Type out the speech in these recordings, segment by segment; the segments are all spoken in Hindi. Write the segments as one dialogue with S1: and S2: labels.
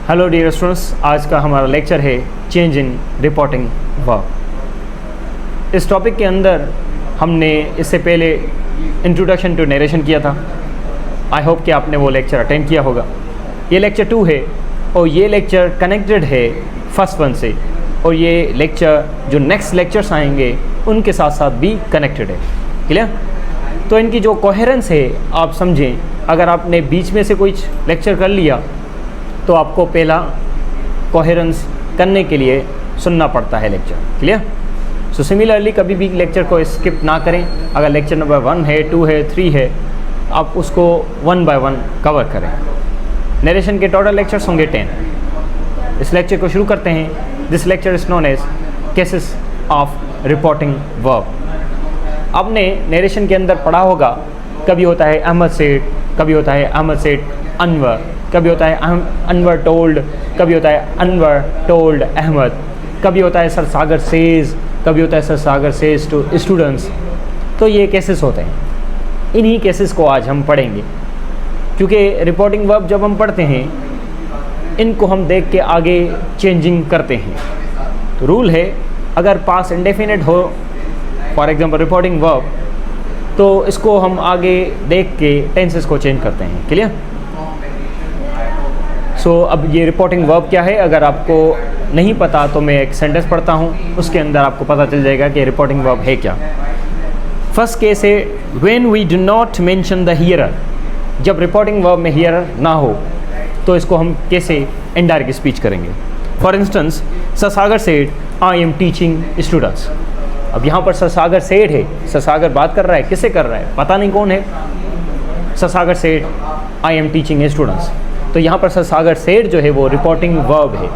S1: हेलो डियर स्टूडेंट्स, आज का हमारा लेक्चर है चेंज इन रिपोर्टिंग वर्ब। इस टॉपिक के अंदर हमने इससे पहले इंट्रोडक्शन टू नरेशन किया था। आई होप कि आपने वो लेक्चर अटेंड किया होगा। ये लेक्चर 2 है और ये लेक्चर कनेक्टेड है फर्स्ट वन से, और ये लेक्चर जो नेक्स्ट लेक्चर्स आएंगे उनके साथ साथ भी कनेक्टेड है। क्लियर? तो इनकी जो कोहेरेंस है आप समझें, अगर आपने बीच में से कोई लेक्चर कर लिया तो आपको पहला कोहेरेंस करने के लिए सुनना पड़ता है लेक्चर। क्लियर? सो सिमिलरली कभी भी लेक्चर को स्किप ना करें। अगर लेक्चर नंबर 1 है, 2 है, 3 है, आप उसको 1 बाय 1 कवर करें। नरेशन के टोटल लेक्चर्स होंगे 10। इस लेक्चर को शुरू करते हैं। This lecture is known as cases of reporting verb. आपने नरेशन के अंदर पढ़ा होगा, कभी होता है अहमद सेड, कभी होता है अहमद सेड अनवर, कभी होता है अनवर टोल्ड, कभी होता है अनवर टोल्ड अहमद, कभी होता है सर सागर सेज, कभी होता है sir Sagar says to students. तो ये केसेस होते हैं। इन्हीं केसेस को आज हम पढ़ेंगे, क्योंकि रिपोर्टिंग वर्ब जब हम पढ़ते हैं इनको हम देख के आगे चेंजिंग करते हैं। तो रूल है, अगर पास्ट इंडेफिनिट हो फॉर एग्जांपल रिपोर्टिंग वर्ब, तो इसको हम आगे देख के टेंसेस को चेंज करते हैं। क्लियर? सो अब ये रिपोर्टिंग वर्ब क्या है, अगर आपको नहीं पता तो मैं एक सेंटेंस पढ़ता हूँ, उसके अंदर आपको पता चल जाएगा कि रिपोर्टिंग वर्ब है क्या। फर्स्ट केस है when we do not mention the hearer. जब रिपोर्टिंग वर्ब में हियरर ना हो तो इसको हम कैसे इनडायरेक्ट स्पीच करेंगे। For instance, sir Sagar said I am teaching students. अब यहाँ पर सर सागर सेड है, सर सागर बात कर रहा है, किससे कर रहा है पता नहीं कौन है। Sir Sagar said I am teaching students, तो यहाँ पर सर सागर सेड जो है वो रिपोर्टिंग वर्ब है।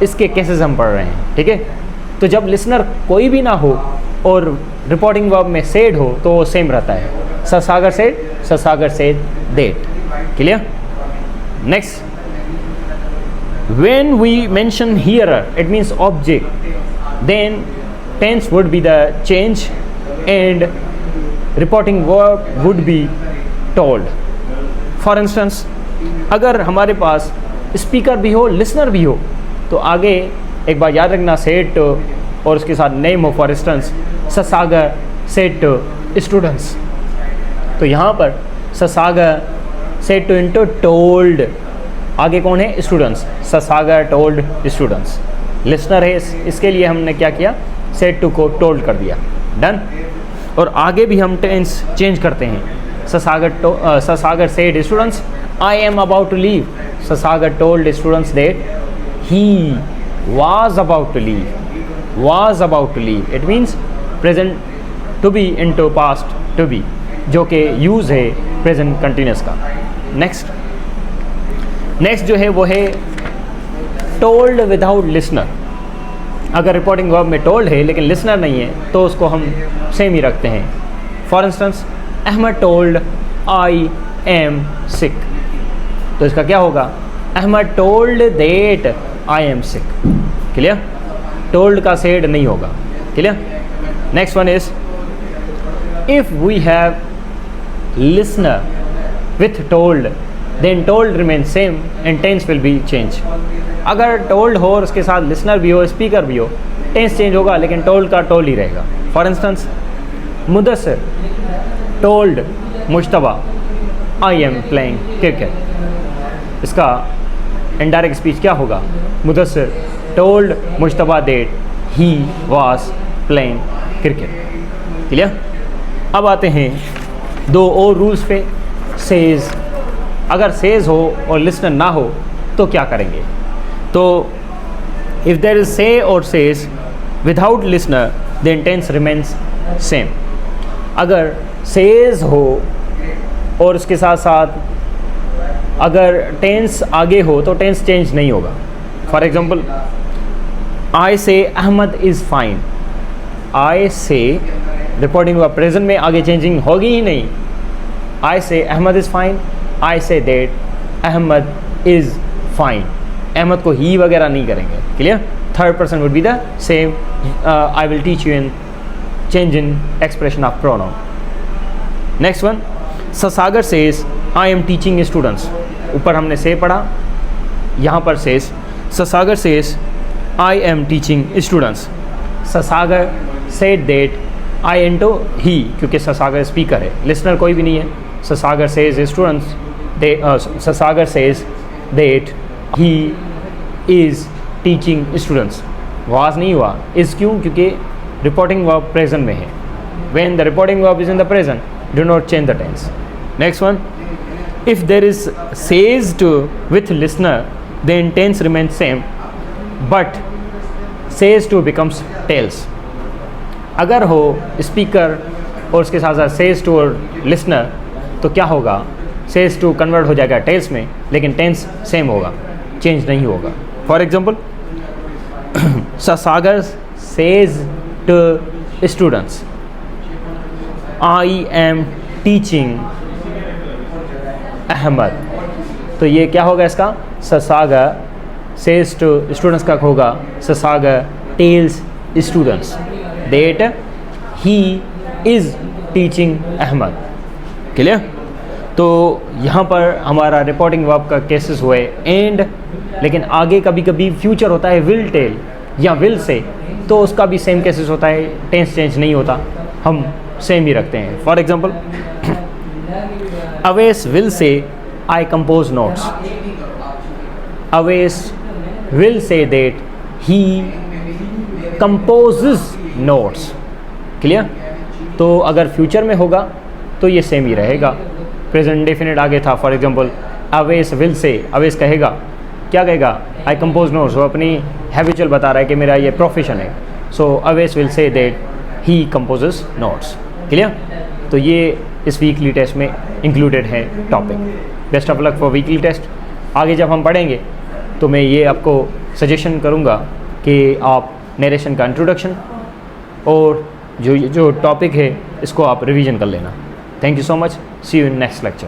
S1: इसके केसेस हम पढ़ रहे हैं। ठीक है? तो जब लिसनर कोई भी ना हो और रिपोर्टिंग वर्ब में सेड हो तो वो सेम रहता है, sir Sagar said, sir Sagar said that. Clear? Next, when we mention hearer it means object, then tense would be the change and reporting verb would be told. For instance, अगर हमारे पास स्पीकर भी हो, लिसनर भी हो, तो आगे एक बार याद रखना सेड और उसके साथ नेम हो। For instance, Sasagar said to students, तो यहाँ पर Sasagar said to into told, आगे कौन है? Students. Sasagar told students, listener है, इसके लिए हमने क्या किया? सेड टू को टोल्ड कर दिया। डन। और आगे भी हम टेंस चेंज करते हैं। Sasagar said students I am about to leave, Sasagar told students that he was about to leave, was about to leave. It means present to be into past to be, जो कि यूज़ है प्रेजेंट कंटिन्यूस का। नेक्स्ट जो है वो है टोल्ड विदाउट लिसनर। अगर रिपोर्टिंग वर्ब में टोल्ड है लेकिन लिसनर नहीं है तो उसको हम सेम ही रखते हैं। For instance, Ahmad told I am sick, तो इसका क्या होगा? Ahmad told that I am sick. Clear? Told का सेड नहीं होगा। Clear? Next one is if we have listener with told then told remain same and tense will be change. अगर टोल्ड हो और उसके साथ लिसनर भी हो, स्पीकर भी हो, टेंस चेंज होगा लेकिन टोल्ड का टोल्ड ही रहेगा। For instance, Mudassir told Mushtaba I am playing cricket, इसका इनडायरेक्ट स्पीच क्या होगा? Mudassir told Mushtaba that he was playing cricket. Clear? अब आते हैं 2 और रूल्स पे। सेज, अगर सेज हो और लिसनर ना हो तो क्या करेंगे? तो इफ़ देयर इज से और says without listener then tense remains same. अगर सेज हो और उसके साथ साथ अगर टेंस आगे हो तो टेंस चेंज नहीं होगा। फॉर एग्जांपल, आई से अहमद इज़ फाइन, आई से रिपोर्टिंग वर्ब प्रेजेंट में आगे चेंजिंग होगी ही नहीं। आई से Ahmad is fine, I say that Ahmad is fine. Ahmad को ही वगैरह नहीं करेंगे। Clear? Third person would be the same. I will teach you in change in expression of pronoun. Next one, Sasagar says I am teaching students. ऊपर हमने से पढ़ा, यहाँ पर says Sasagar says I am teaching students. Sasagar said that I into he, क्योंकि ससागर स्पीकर है, लिसनर कोई भी नहीं है। Sasagar says students they, Sasagar says that he is teaching students. Was नहीं हुआ, इज़ क्यों? क्योंकि रिपोर्टिंग वर्ब प्रेजेंट में है। When the reporting verb is in the present, do not change the tense. Next one, if there is says to with listener then tense remain same but says to becomes tells. अगर हो स्पीकर और उसके साथ साथ सेज टू और लिसनर तो क्या होगा? सेज टू कन्वर्ट हो जाएगा टेल्स में, लेकिन टेंस सेम होगा, चेंज नहीं होगा। For example, Sasagar says to students I am teaching Ahmad. तो ये क्या होगा इसका? ससागर सेज टू स्टूडेंट्स का होगा Sasagar tells students that he is teaching Ahmad. Clear? तो यहाँ पर हमारा रिपोर्टिंग वर्ब का केसेस हुए एंड, लेकिन आगे कभी कभी फ्यूचर होता है विल टेल या विल से, तो उसका भी सेम केसेस होता है, टेंस चेंज नहीं होता, हम सेम ही रखते हैं। फॉर एग्जाम्पल, अवेश विल से आई compose notes. Avesh will say that he composes notes. Clear? तो अगर फ्यूचर में होगा तो ये सेम ही रहेगा। प्रेजेंट डेफिनेट आगे था, फॉर एग्जांपल अवेश विल से, अवेश कहेगा, क्या कहेगा? आई कंपोज नोट्स। वो अपनी हैबिचुअल बता रहा है कि मेरा ये प्रोफेशन है। So Avesh will say that he composes notes. Clear? तो ये इस वीकली टेस्ट में इंक्लूडेड है topic. Best of luck for weekly test. आगे जब हम पढ़ेंगे तो मैं ये आपको सजेशन करूँगा कि आप नरेशन का इंट्रोडक्शन और जो टॉपिक है इसको आप रिवीजन कर लेना। Thank you so much. See you in next lecture.